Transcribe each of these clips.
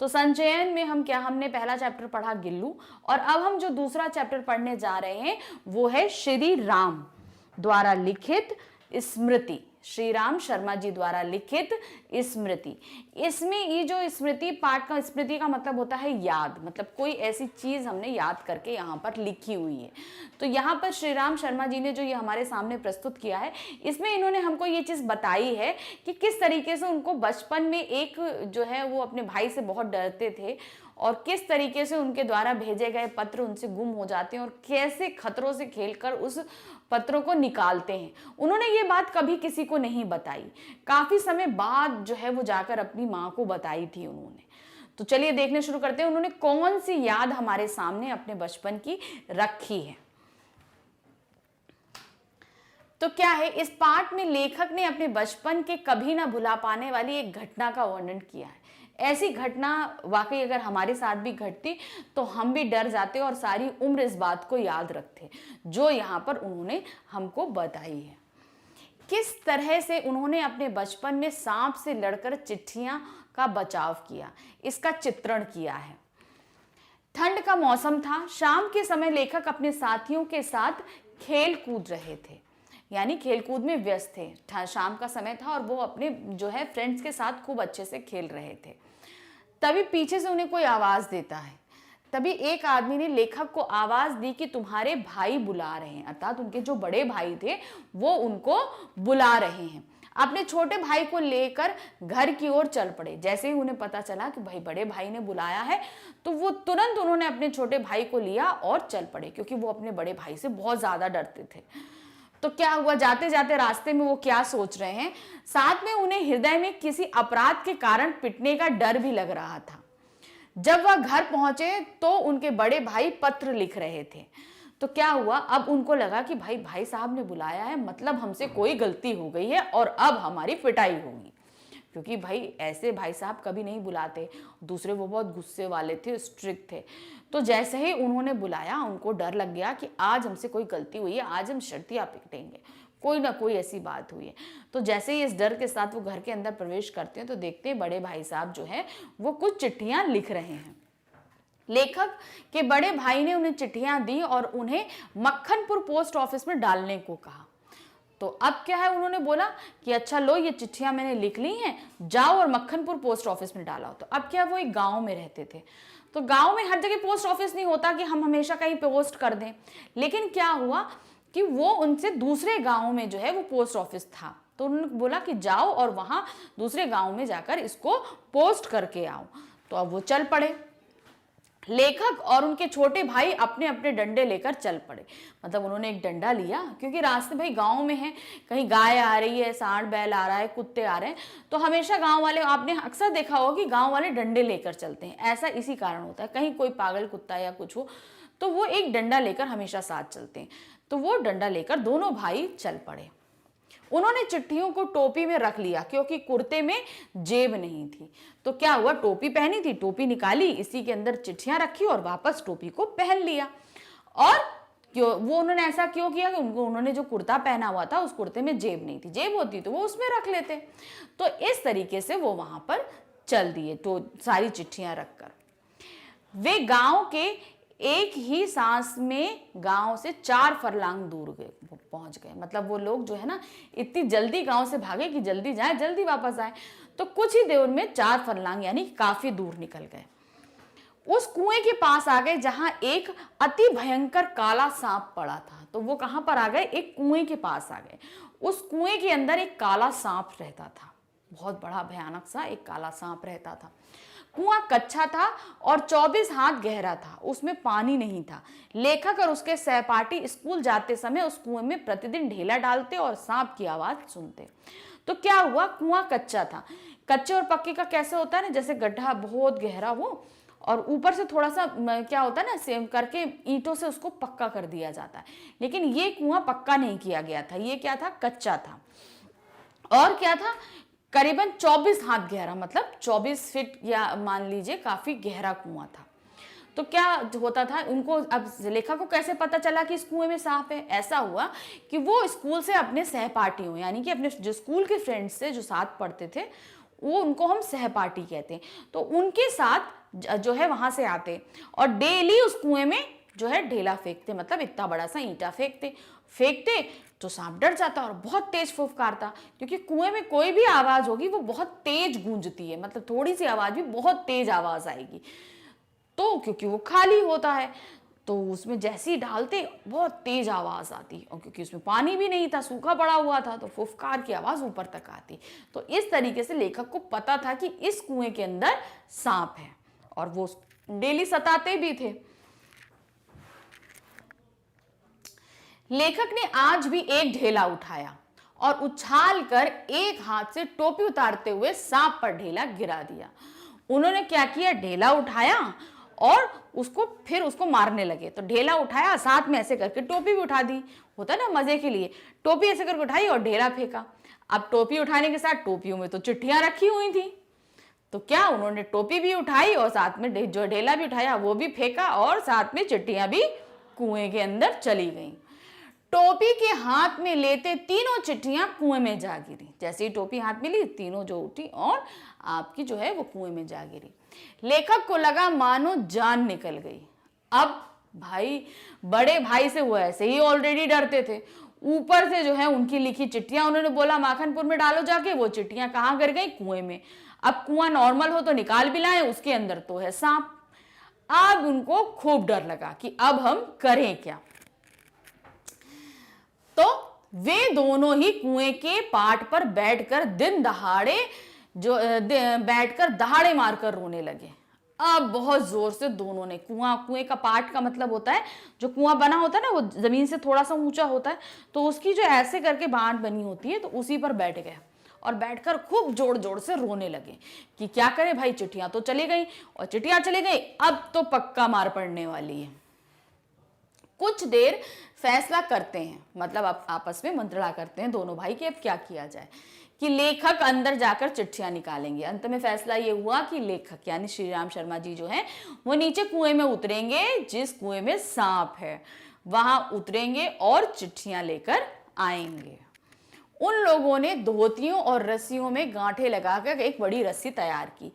तो संचयन में हमने पहला चैप्टर पढ़ा गिल्लू, और अब हम जो दूसरा चैप्टर पढ़ने जा रहे हैं वो है श्री राम द्वारा लिखित स्मृति, श्री राम शर्मा जी द्वारा लिखित स्मृति। इसमें ये जो स्मृति पाठ का, स्मृति का मतलब होता है याद, मतलब कोई ऐसी चीज हमने याद करके यहाँ पर लिखी हुई है। तो यहाँ पर श्री राम शर्मा जी ने जो ये हमारे सामने प्रस्तुत किया है, इसमें इन्होंने हमको ये चीज बताई है कि किस तरीके से उनको बचपन में एक जो है वो अपने भाई से बहुत डरते थे, और किस तरीके से उनके द्वारा भेजे गए पत्र उनसे गुम हो जाते हैं, और कैसे खतरों से खेलकर उस पत्रों को निकालते हैं। उन्होंने ये बात कभी किसी को नहीं बताई, काफी समय बाद जो है वो जाकर अपनी माँ को बताई थी उन्होंने। तो चलिए देखने शुरू करते हैं, उन्होंने कौन सी याद हमारे सामने अपने बचपन की रखी है। तो क्या है, इस पाठ में लेखक ने अपने बचपन के कभी ना भुला पाने वाली एक घटना का वर्णन किया है। ऐसी घटना वाकई अगर हमारे साथ भी घटती तो हम भी डर जाते और सारी उम्र इस बात को याद रखते जो यहाँ पर उन्होंने हमको बताई है। किस तरह से उन्होंने अपने बचपन में सांप से लड़कर चिट्ठियां का बचाव किया, इसका चित्रण किया है। ठंड का मौसम था, शाम के समय लेखक अपने साथियों के साथ खेल कूद रहे थे, यानी खेलकूद में व्यस्त थे। शाम का समय था और वो अपने जो है फ्रेंड्स के साथ खूब अच्छे से खेल रहे थे। तभी पीछे से उन्हें कोई आवाज देता है। तभी एक आदमी ने लेखक को आवाज दी कि तुम्हारे भाई बुला रहे हैं, अर्थात उनके जो बड़े भाई थे वो उनको बुला रहे हैं। अपने छोटे भाई को लेकर घर की ओर चल पड़े। जैसे ही उन्हें पता चला कि भाई बड़े भाई ने बुलाया है तो वो तुरंत उन्होंने अपने छोटे भाई को लिया और चल पड़े, क्योंकि वो अपने बड़े भाई से बहुत ज्यादा डरते थे। तो क्या हुआ, जाते जाते रास्ते में वो क्या सोच रहे हैं, साथ में उन्हें हृदय में किसी अपराध के कारण पिटने का डर भी लग रहा था। जब वह घर पहुंचे तो उनके बड़े भाई पत्र लिख रहे थे। तो क्या हुआ, अब उनको लगा कि भाई साहब ने बुलाया है, मतलब हमसे कोई गलती हो गई है और अब हमारी पिटाई होगी, क्योंकि भाई ऐसे भाई साहब कभी नहीं बुलाते। दूसरे वो बहुत गुस्से वाले थे, स्ट्रिक्ट थे। तो जैसे ही उन्होंने बुलाया उनको डर लग गया कि आज हमसे कोई गलती हुई है, आज हम शर्तियाँ पिटेंगे, कोई ना कोई ऐसी बात हुई है। तो जैसे ही इस डर के साथ वो घर के अंदर प्रवेश करते हैं तो देखते हैं बड़े भाई साहब जो है वो कुछ चिट्ठियां लिख रहे हैं। लेखक के बड़े भाई ने उन्हें चिट्ठियां दी और उन्हें मक्खनपुर पोस्ट ऑफिस में डालने को कहा। तो अब क्या है, उन्होंने बोला कि अच्छा लो, ये चिट्ठियां मैंने लिख ली हैं, जाओ और मक्खनपुर पोस्ट ऑफिस में डालाओ। तो अब क्या, वो एक गांव में रहते थे, तो गांव में हर जगह पोस्ट ऑफिस नहीं होता कि हम हमेशा कहीं पोस्ट कर दें। लेकिन क्या हुआ कि वो उनसे दूसरे गांव में जो है वो पोस्ट ऑफिस था, तो उन्होंने बोला कि जाओ और वहां दूसरे गांव में जाकर इसको पोस्ट करके आओ। तो अब वो चल पड़े। लेखक और उनके छोटे भाई अपने अपने डंडे लेकर चल पड़े। मतलब उन्होंने एक डंडा लिया, क्योंकि रास्ते भाई गांव में है, कहीं गाय आ रही है, सांड बैल आ रहा है, कुत्ते आ रहे हैं, तो हमेशा गांव वाले, आपने अक्सर देखा होगा कि गांव वाले डंडे लेकर चलते हैं। ऐसा इसी कारण होता है, कहीं कोई पागल कुत्ता या कुछ हो तो वो एक डंडा लेकर हमेशा साथ चलते हैं। तो वो डंडा लेकर दोनों भाई चल पड़े। उन्होंने चिट्ठियों को टोपी में रख लिया, क्योंकि कुर्ते में जेब नहीं थी। तो क्या हुआ, टोपी पहनी थी, टोपी निकाली, इसी के अंदर चिट्ठियां रखी और वापस टोपी को पहन लिया। और क्यों वो उन्होंने ऐसा क्यों किया कि उन्होंने जो कुर्ता पहना हुआ था उस कुर्ते में जेब नहीं थी, जेब होती तो वो उसमें रख लेते। तो इस तरीके से वो वहां पर चल दिए, तो सारी चिट्ठियां रखकर वे गांव के एक ही सांस में गांव से 4 फरलांग दूर पहुंच गए। मतलब वो लोग जो है ना, इतनी जल्दी गांव से भागे कि जल्दी जाए जल्दी वापस आए। तो कुछ ही देर में 4 फरलांग यानी काफी दूर निकल गए। उस कुएं के पास आ गए जहां एक अति भयंकर काला सांप पड़ा था। तो वो कहां पर आ गए, एक कुएं के पास आ गए। उस कुएं के अंदर एक काला सांप रहता था, बहुत बड़ा भयानक सा एक काला सांप रहता था। कुआं कच्चा था और 24 हाथ गहरा था, उसमें पानी नहीं था। लेखक और उसके सहपाठी स्कूल जाते समय उस कुएं में प्रतिदिन ढेला डालते और सांप की आवाज सुनते। तो क्या हुआ, कुआं कच्चा था। कच्चे और पक्के का कैसे होता है ना, जैसे गड्ढा बहुत गहरा हो और ऊपर से थोड़ा सा क्या होता है ना, सेम करके ईंटों से उसको पक्का कर दिया जाता है। लेकिन ये कुआं पक्का नहीं किया गया था, ये क्या था, कच्चा था। और क्या था, करीबन 24 हाथ गहरा, मतलब 24 फीट या मान लीजिए काफी गहरा कुआं था। तो क्या होता था, उनको अब लेखक को कैसे पता चला कि इस कुएं में सांप है? ऐसा हुआ कि वो स्कूल से अपने सहपाठियों यानी कि अपने जो स्कूल के फ्रेंड्स से जो साथ पढ़ते थे वो उनको हम सहपाठी कहते हैं। तो उनके साथ जो है वहां से आते और डेली उस कुएं में जो है ढेला फेंकते, मतलब इतना बड़ा सा ईंटा फेंकते तो सांप डर जाता और बहुत तेज फुफकारता, क्योंकि कुएं में कोई भी आवाज होगी वो बहुत तेज गूंजती है, मतलब थोड़ी सी आवाज भी बहुत तेज आवाज आएगी। तो क्योंकि वो खाली होता है तो उसमें जैसे ही डालते बहुत तेज आवाज आती, और क्योंकि उसमें पानी भी नहीं था, सूखा पड़ा हुआ था, तो फुफकार की आवाज ऊपर तक आती। तो इस तरीके से लेखक को पता था कि इस कुएं के अंदर सांप है, और वो डेली सताते भी थे। लेखक ने आज भी एक ढेला उठाया और उछाल कर एक हाथ से टोपी उतारते हुए सांप पर ढेला गिरा दिया। उन्होंने क्या किया, ढेला उठाया और उसको मारने लगे। तो ढेला उठाया, साथ में ऐसे करके टोपी भी उठा दी, होता ना मजे के लिए, टोपी ऐसे करके उठाई और ढेला फेंका। अब टोपी उठाने के साथ टोपियों में तो चिट्ठियां रखी हुई थी, तो क्या उन्होंने टोपी भी उठाई और साथ में जो ढेला भी उठाया वो भी फेंका, और साथ में चिट्ठियां भी कुएं के अंदर चली गईं। टोपी के हाथ में लेते तीनों चिट्ठियां कुएं में जा गिरी। जैसे ही टोपी हाथ में ली, तीनों जो उठी और आपकी जो है वो कुएं में जा गिरी। लेखक को लगा मानो जान निकल गई। अब भाई, बड़े भाई से वो ऐसे ही ऑलरेडी डरते थे, ऊपर से जो है उनकी लिखी चिट्ठियां, उन्होंने बोला माखनपुर में डालो जाके, वो चिट्ठियां कहां गिर गई, कुएं में। अब कुआं नॉर्मल हो तो निकाल भी लाए, उसके अंदर तो है सांप। अब उनको खूब डर लगा कि अब हम करें क्या। तो वे दोनों ही कुएं के पाट पर बैठकर बैठकर दहाड़े मारकर रोने लगे। अब बहुत जोर से दोनों ने, कुएं का पाट का मतलब होता है, जो कुआं बना होता है ना वो जमीन से थोड़ा सा ऊंचा होता है, तो उसकी जो ऐसे करके बांट बनी होती है, तो उसी पर बैठ गए और बैठकर खूब जोर जोर से रोने लगे कि क्या करें भाई, चिट्ठियां तो चली गई, और चिट्ठियां चली गई, अब तो पक्का मार पड़ने वाली है। कुछ देर फैसला करते हैं, मतलब आपस में मंत्रणा करते हैं दोनों भाई कि अब क्या किया जाए, कि लेखक अंदर जाकर चिट्ठियां निकालेंगे। अंत में फैसला ये हुआ कि लेखक यानी श्री राम शर्मा जी जो हैं वो नीचे कुएं में उतरेंगे, जिस कुएं में सांप है वहां उतरेंगे और चिट्ठियां लेकर आएंगे। उन लोगों ने धोतियों और रस्सियों में गांठें लगाकर एक बड़ी रस्सी तैयार की।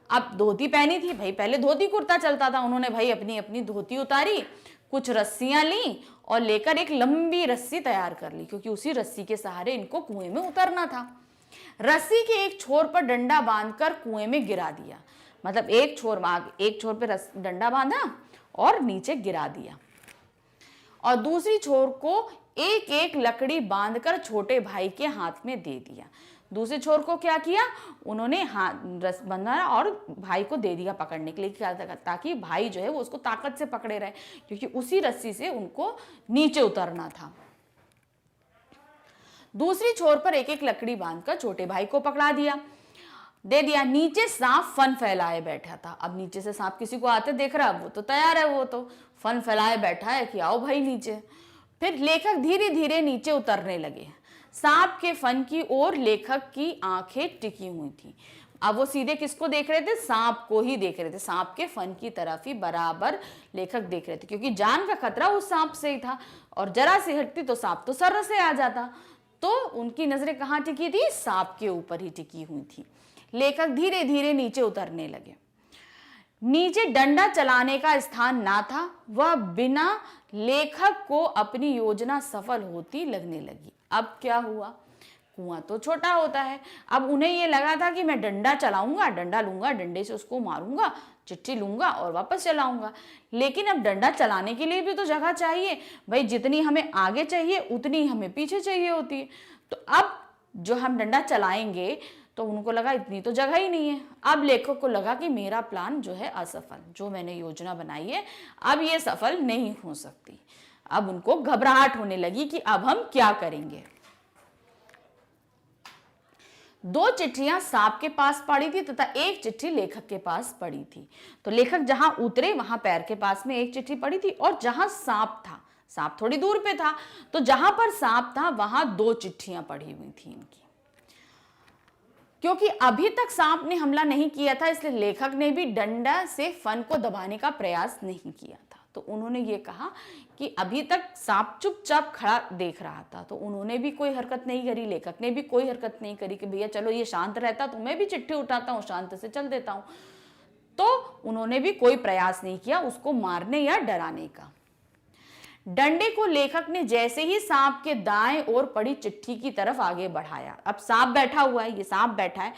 अब धोती पहनी थी भाई, पहले धोती कुर्ता चलता था, उन्होंने भाई अपनी अपनी धोती उतारी, कुछ रस्सियां ली और लेकर एक लंबी रस्सी तैयार कर ली, क्योंकि उसी रस्सी के सहारे इनको कुएं में उतरना था। रस्सी के एक छोर पर डंडा बांधकर कुएं में गिरा दिया, मतलब एक छोर पे डंडा बांधा और नीचे गिरा दिया, और दूसरी छोर को एक एक लकड़ी बांधकर छोटे भाई के हाथ में दे दिया। दूसरे छोर को क्या किया, उन्होंने रस बंधा और भाई को दे दिया पकड़ने के लिए, क्या ताकि भाई जो है वो उसको ताकत से पकड़े रहे, क्योंकि उसी रस्सी से उनको नीचे उतरना था। दूसरी छोर पर एक एक लकड़ी बांधकर छोटे भाई को पकड़ा दिया, दे दिया। नीचे सांप फन फैलाए बैठा था। अब नीचे से सांप किसी को आते देख रहा, वो तो तैयार है, वो तो फन फैलाए बैठा है कि आओ भाई नीचे। फिर लेखक धीरे धीरे नीचे उतरने लगे। सांप के फन की ओर लेखक की आंखें टिकी हुई थी। अब वो सीधे किसको देख रहे थे, सांप को ही देख रहे थे, सांप के फन की तरफ ही बराबर लेखक देख रहे थे, क्योंकि जान का खतरा उस सांप से ही था, और जरा सी हटती तो सांप तो सर से आ जाता। तो उनकी नजरें कहाँ टिकी थी, सांप के ऊपर ही टिकी हुई थी। लेखक धीरे धीरे नीचे उतरने लगे। नीचे डंडा चलाने का स्थान ना था, वह बिना लेखक को अपनी योजना सफल होती लगने लगी। अब क्या हुआ, कुआं तो छोटा होता है, अब उन्हें ये लगा था कि मैं डंडा चलाऊंगा, डंडा लूंगा, डंडे से उसको मारूंगा, चिट्ठी लूंगा और वापस चलाऊंगा। लेकिन अब डंडा चलाने के लिए भी तो जगह चाहिए भाई, जितनी हमें आगे चाहिए उतनी हमें पीछे चाहिए होती है। तो अब जो हम डंडा चलाएंगे, तो उनको लगा इतनी तो जगह ही नहीं है। अब लेखक को लगा कि मेरा प्लान जो है असफल, जो मैंने योजना बनाई है अब ये सफल नहीं हो सकती। अब उनको घबराहट होने लगी कि अब हम क्या करेंगे। दो चिट्ठियां सांप के पास पड़ी थी तथा एक चिट्ठी लेखक के पास पड़ी थी। तो लेखक जहां उतरे वहां पैर के पास में एक चिट्ठी पड़ी थी, और जहां सांप था, सांप थोड़ी दूर पे था, तो जहां पर सांप था वहां दो चिट्ठियां पड़ी हुई थी इनकी। क्योंकि अभी तक सांप ने हमला नहीं किया था, इसलिए लेखक ने भी डंडा से फन को दबाने का प्रयास नहीं किया था। तो उन्होंने ये कहा कि अभी तक सांप चुपचाप खड़ा देख रहा था, तो उन्होंने भी कोई हरकत नहीं करी, लेखक ने भी कोई हरकत नहीं करी कि भैया चलो ये शांत रहता तो मैं भी चिट्ठी उठाता हूँ, शांत से चल देता हूँ। तो उन्होंने भी कोई प्रयास नहीं किया उसको मारने या डराने का। डंडे को लेखक ने जैसे ही सांप के दाएं ओर पड़ी चिट्ठी की तरफ आगे बढ़ाया, अब सांप बैठा हुआ है, ये सांप बैठा है,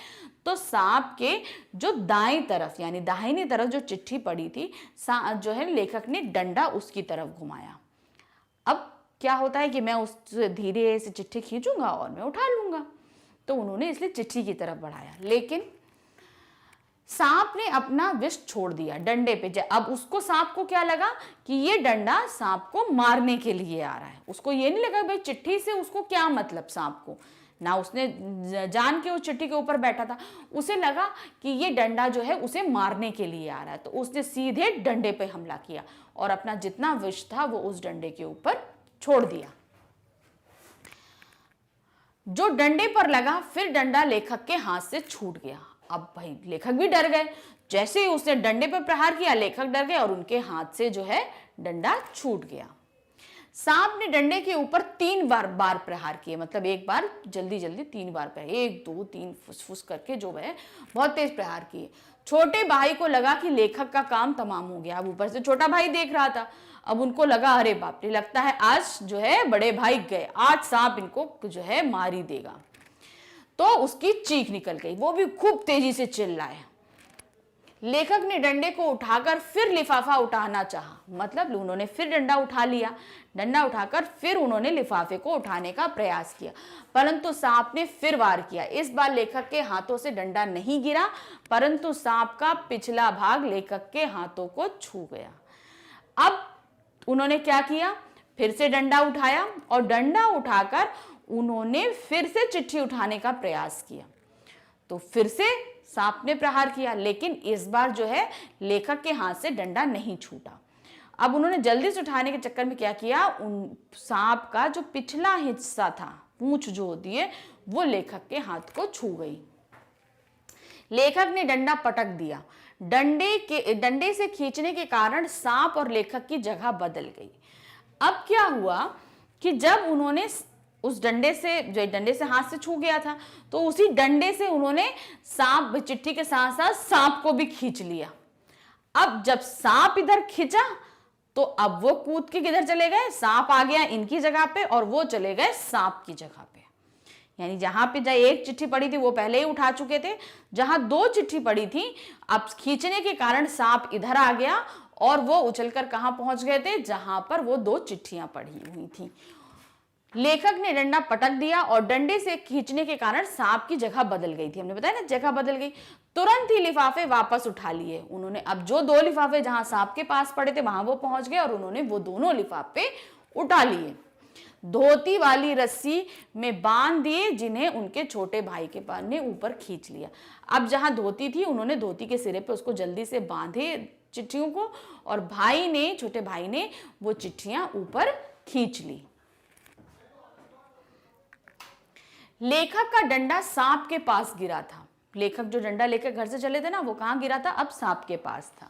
तो सांप के जो दाएं तरफ यानी दाहिनी तरफ जो चिट्ठी पड़ी थी, जो है लेखक ने डंडा उसकी तरफ घुमाया। अब क्या होता है कि मैं उस धीरे से चिट्ठी खींचूंगा और मैं उठा लूंगा, तो उन्होंने इसलिए चिट्ठी की तरफ बढ़ाया, लेकिन सांप ने अपना विष छोड़ दिया डंडे पे। अब उसको, सांप को क्या लगा कि ये डंडा सांप को मारने के लिए आ रहा है। उसको ये नहीं लगा भाई चिट्ठी से उसको क्या मतलब, सांप को ना उसने जान के उस चिट्ठी के ऊपर बैठा था, उसे लगा कि ये डंडा जो है उसे मारने के लिए आ रहा है, तो उसने सीधे डंडे पे हमला किया और अपना जितना विष था वो उस डंडे के ऊपर छोड़ दिया। जो डंडे पर लगा, फिर डंडा लेखक के हाथ से छूट गया। अब भाई लेखक भी डर गए, जैसे ही उसने डंडे पर प्रहार किया लेखक डर गए और उनके हाथ से जो है डंडा छूट गया। सांप ने डंडे के ऊपर 3 बार प्रहार किए, मतलब एक बार जल्दी जल्दी 3 बार प्रहार, 1 2 3 फुसफुस करके जो है बहुत तेज प्रहार किए। छोटे भाई को लगा कि लेखक का काम तमाम हो गया। अब ऊपर से छोटा भाई देख रहा था, अब उनको लगा अरे बाप रे, लगता है आज जो है बड़े भाई गए, आज सांप इनको जो है मार ही देगा। तो उसकी चीख निकल गई, वो भी खूब तेजी से चिल्लाए। लेखक ने डंडे को उठाकर फिर लिफाफा उठाना चाहा, मतलब उन्होंने फिर डंडा उठा लिया। डंडा उठाकर फिर उन्होंने लिफाफे को उठाने का प्रयास किया, परंतु सांप ने फिर वार किया। इस बार लेखक के हाथों से डंडा नहीं गिरा, परंतु सांप का पिछला भाग लेखक के हाथों को छू गया। अब उन्होंने क्या किया, फिर से डंडा उठाया और डंडा उठाकर उन्होंने फिर से चिट्ठी उठाने का प्रयास किया। तो फिर से सांप ने प्रहार किया, लेकिन इस बार जो है लेखक के हाथ से डंडा नहीं छूटा। अब उन्होंने जल्दी से उठाने के चक्कर में क्या किया, उन सांप का जो पिछला हिस्सा था, पूंछ जो होती है, वो लेखक के हाथ को छू गई। लेखक ने डंडा पटक दिया। डंडे से खींचने के कारण सांप और लेखक की जगह बदल गई। अब क्या हुआ कि जब उन्होंने उस डंडे से हाथ से छू गया था, तो उसी डंडे से उन्होंने सांप, चिट्ठी के साथ साथ सांप को भी खींच लिया। अब जब सांप इधर खींचा तो अब वो कूद के किधर चले गए, सांप आ गया इनकी जगह पे और वो चले गए सांप की जगह पे। यानी जहां पे जहाँ एक चिट्ठी पड़ी थी वो पहले ही उठा चुके थे, जहां 2 चिट्ठी पड़ी थी, अब खींचने के कारण सांप इधर आ गया और वो उछलकर कहां पहुंच गए थे, जहां पर वो 2 चिट्ठियां पड़ी हुई थी। लेखक ने डंडा पटक दिया और डंडे से खींचने के कारण सांप की जगह बदल गई थी, हमने बताया ना जगह बदल गई। तुरंत ही लिफाफे वापस उठा लिए उन्होंने। अब जो 2 लिफाफे जहां सांप के पास पड़े थे वहां वो पहुंच गए और उन्होंने वो दोनों लिफाफे उठा लिए, धोती वाली रस्सी में बांध दिए, जिन्हें उनके छोटे भाई के पास ने ऊपर खींच लिया। अब जहां धोती थी उन्होंने धोती के सिरे पे उसको जल्दी से बांधे चिट्ठियों को, और छोटे भाई ने वो चिट्ठियां ऊपर खींच ली। लेखक का डंडा सांप के पास गिरा था। लेखक जो डंडा लेकर घर से चले थे ना, वो कहां गिरा था, अब सांप के पास था।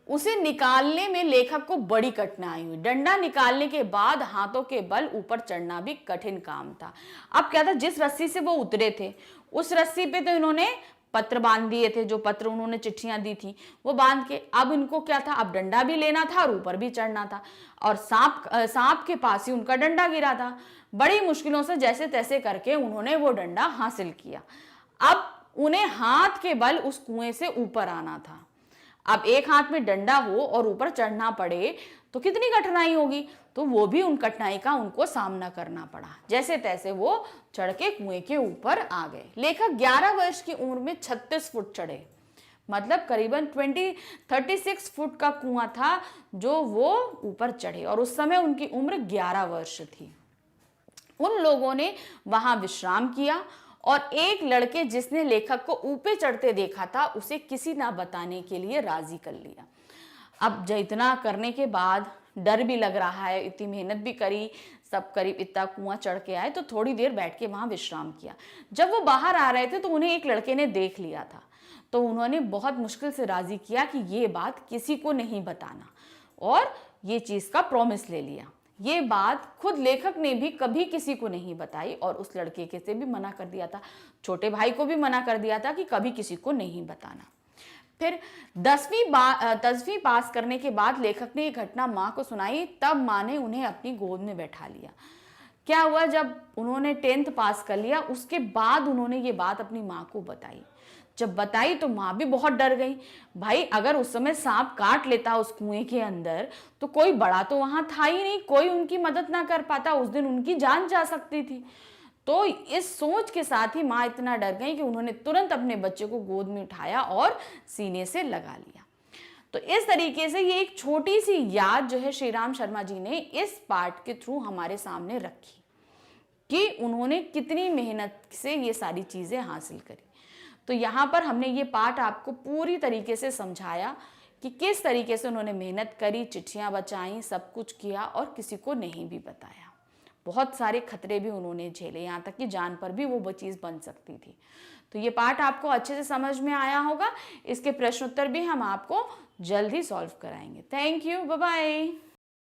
उसे निकालने में लेखक को बड़ी कठिनाई हुई। डंडा निकालने के बाद हाथों के बल ऊपर चढ़ना भी कठिन काम था। अब क्या था, जिस रस्सी से वो उतरे थे उस रस्सी पे तो इन्होंने पत्र बांध दिए थे, जो पत्र उन्होंने चिट्ठियां दी थी वो बांध के, अब इनको क्या था, अब डंडा भी लेना था और ऊपर भी चढ़ना था, और सांप के पास ही उनका डंडा गिरा था। बड़ी मुश्किलों से जैसे तैसे करके उन्होंने वो डंडा हासिल किया। अब उन्हें हाथ के बल उस कुएं से ऊपर आना था। अब एक हाथ में डंडा हो और ऊपर चढ़ना पड़े तो कितनी कठिनाई होगी, तो वो भी उन कठिनाई का उनको सामना करना पड़ा। जैसे तैसे वो चढ़ के कुएं के ऊपर आ गए। लेखक 11 वर्ष की उम्र में 36 फुट चढ़े, मतलब करीबन 36 फुट का कुआं था जो वो ऊपर चढ़े, और उस समय उनकी उम्र 11 वर्ष थी। उन लोगों ने वहां विश्राम किया और एक लड़के जिसने लेखक को ऊपर चढ़ते देखा था उसे किसी ना बताने के लिए राजी कर लिया। अब इतना करने के बाद डर भी लग रहा है, इतनी मेहनत भी करी, सब करीब इतना कुआं चढ़ के आए, तो थोड़ी देर बैठ के वहां विश्राम किया। जब वो बाहर आ रहे थे तो उन्हें एक लड़के ने देख लिया था, तो उन्होंने बहुत मुश्किल से राजी किया कि ये बात किसी को नहीं बताना। और ये चीज का प्रॉमिस ले लिया। ये बात खुद लेखक ने भी कभी किसी को नहीं बताई और उस लड़के के से भी मना कर दिया था, छोटे भाई को भी मना कर दिया था कि कभी किसी को नहीं बताना। फिर 10वीं पास करने के बाद लेखक ने ये घटना माँ को सुनाई, तब माँ ने उन्हें अपनी गोद में बैठा लिया। क्या हुआ, जब उन्होंने 10th पास कर लिया उसके बाद उन्होंने ये बात अपनी माँ को बताई। जब बताई तो माँ भी बहुत डर गई। भाई अगर उस समय सांप काट लेता उस कुएं के अंदर तो कोई बड़ा तो वहां था ही नहीं, कोई उनकी मदद ना कर पाता, उस दिन उनकी जान जा सकती थी। तो इस सोच के साथ ही माँ इतना डर गई कि उन्होंने तुरंत अपने बच्चे को गोद में उठाया और सीने से लगा लिया। तो इस तरीके से ये एक छोटी सी याद जो है श्री राम शर्मा जी ने इस पार्ट के थ्रू हमारे सामने रखी कि उन्होंने कितनी मेहनत से ये सारी चीजें हासिल करी। तो यहाँ पर हमने ये पार्ट आपको पूरी तरीके से समझाया कि किस तरीके से उन्होंने मेहनत करी, चिट्ठियाँ बचाई, सब कुछ किया और किसी को नहीं भी बताया। बहुत सारे खतरे भी उन्होंने झेले, यहाँ तक कि जान पर भी वो चीज़ बन सकती थी। तो ये पार्ट आपको अच्छे से समझ में आया होगा। इसके प्रश्न उत्तर भी हम आपको जल्द ही सॉल्व कराएंगे। Thank you, bye bye.